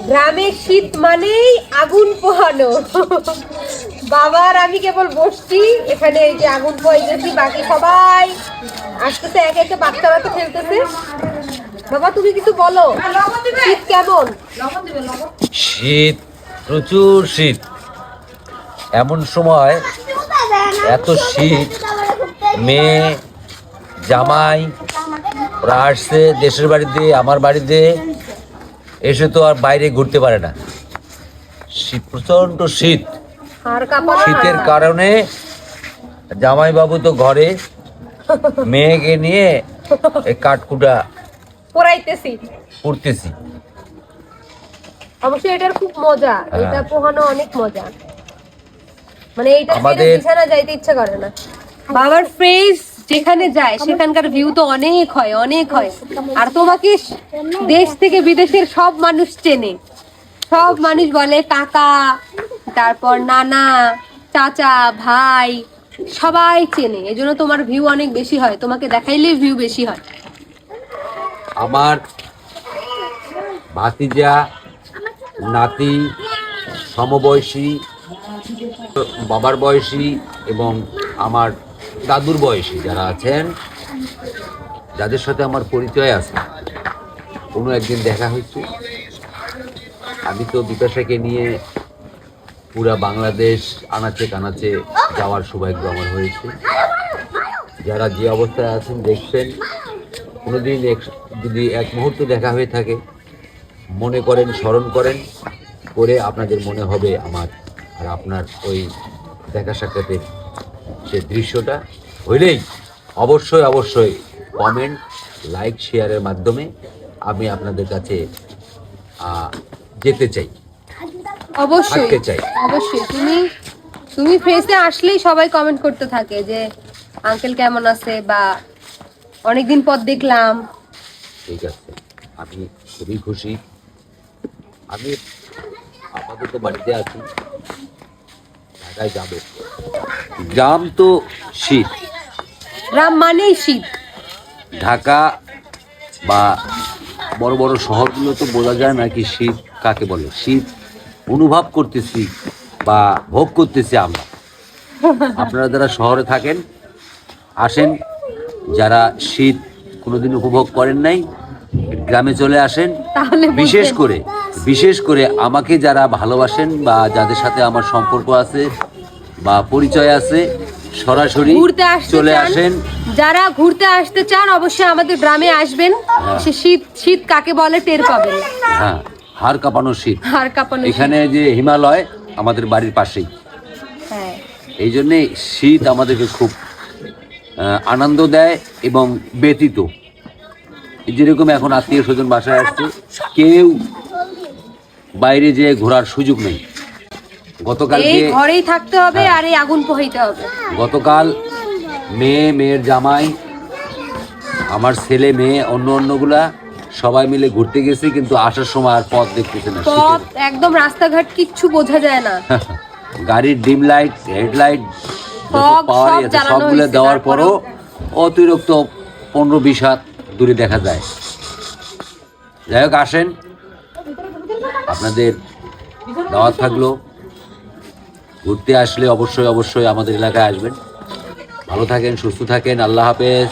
গ্রামের শীত মানেই আগুন পোহানো। বাবার আমি কেবল বসছি এখানে, এই যে আগুন পোহাইতেছি, বাকি সবাই আসতেছে, একে একে বাচ্চারা তো খেলতেছে। বাবা তুমি কিছু বলো, শীত কেমন? শীত, প্রচুর শীত। এমন সময় এত শীত, মেয়ে জামাই ওরা আসছে দেশের বাড়িতে, আমার বাড়িতে এসে তো আর বাইরে ঘুরতে পারে না। শীত, প্রচন্ড শীত। শীতের কারণে জামাইবাবু তো ঘরে, মেয়েকে নিয়ে এই কাঠকুটা পুড়তেছি। অবশ্যই এটার খুব মজা, এটা পোহানো অনেক মজা, মানে এইটা আমাদের বিছানা যাইতে ইচ্ছা করে না। বাবার ফেস যেখানে যায় সেখানকার ভিউ তো অনেক হয়, অনেক হয়। আর তোমাকে দেশ থেকে বিদেশের সব মানুষ চেনে, সব মানুষ বলে কাকা, তারপর নানা, চাচা, ভাই, সবাই চেনে, এজন্য তোমার ভিউ অনেক বেশি হয়, তোমাকে দেখাইলে ভিউ বেশি হয়। আমার ভাতিজা, নাতি, সমবয়সী, বাবার বয়সী এবং আমার দাদুর বয়সী যারা আছেন, যাদের সাথে আমার পরিচয় আছে, কোনো একদিন দেখা হয়েছে। আমি তো বিপাশাকে নিয়ে পুরা বাংলাদেশ আনাচে কানাচে যাওয়ার সৌভাগ্য আমার হয়েছে। যারা যে অবস্থায় আছেন দেখছেন, কোনোদিন যদি এক মুহূর্ত দেখা হয়ে থাকে, মনে করেন, স্মরণ করেন, করে আপনাদের মনে হবে আমার আর আপনার ওই দেখা সাক্ষাতের যে দৃশ্যটা হইলেই অবশ্যই অবশ্যই কমেন্ট, লাইক, শেয়ারের মাধ্যমে আমি আপনাদের কাছে যেতে চাই, অবশ্যই থাকতে চাই। অবশ্যই তুমি ফেসে আসলেই সবাই কমেন্ট করতে থাকে যে আঙ্কেল কেমন আছে, বা অনেকদিন পর দেখলাম। ঠিক আছে, আমি খুবই খুশি। আমি আপাতত বাড়িতে আছি, ঢাকায় যাব। গ্রাম তো শীত, গ্রাম মানেই শীত। ঢাকা বা বড় বড় শহরগুলো তো বোঝা যায় না কি শীত কাকে বলে। শীত অনুভব করতেছি বা ভোগ করতেছি আমরা। আপনারা যারা শহরে থাকেন আসেন, যারা শীত কোনোদিন উপভোগ করেন নাই গ্রামে চলে আসেন। বিশেষ করে আমাকে যারা ভালোবাসেন বা যাদের সাথে আমার সম্পর্ক আছে বা পরিচয় আছে, সরাসরি চলে আসেন। যারা ঘুরতে আসতে চান অবশ্যই আমাদের গ্রামে আসবেন। সে শীত কাকে বলে টের পাবেন। হ্যাঁ, হাড় কাঁপানো শীত। এখানে শীত। যে হিমালয় আমাদের বাড়ির পাশেই, হ্যাঁ, এই জন্যে শীত আমাদেরকে খুব আনন্দ দেয় এবং ব্যতীত। যেরকম এখন আত্মীয় স্বজন বাসায় আসছে, কেউ বাইরে যেয়ে ঘোরার সুযোগ নেই। গতকালকে ঘরেই থাকতে হবে আর এই আগুন পোহাইতে হবে। গতকাল মেয়ের জামাই, আমার ছেলে মেয়ে, অন্যগুলা সবাই মিলে ঘুরতে গেছে, কিন্তু আসার সময় আর পথ দেখতেছে না। পথ একদম, রাস্তাঘাট কিচ্ছু বোঝা যায় না। গাড়ির ডিম লাইট, হেডলাইট সবগুলো দেওয়ার পরও অতিরিক্ত 15-20 হাত দূরে দেখা যায়। যাই হোক, আসেন, আপনাদের দাওয়াত থাকলো। ঘুরতে আসলে অবশ্যই অবশ্যই আমাদের এলাকায় আসবেন। ভালো থাকেন, সুস্থ থাকেন, আল্লাহ হাফেজ।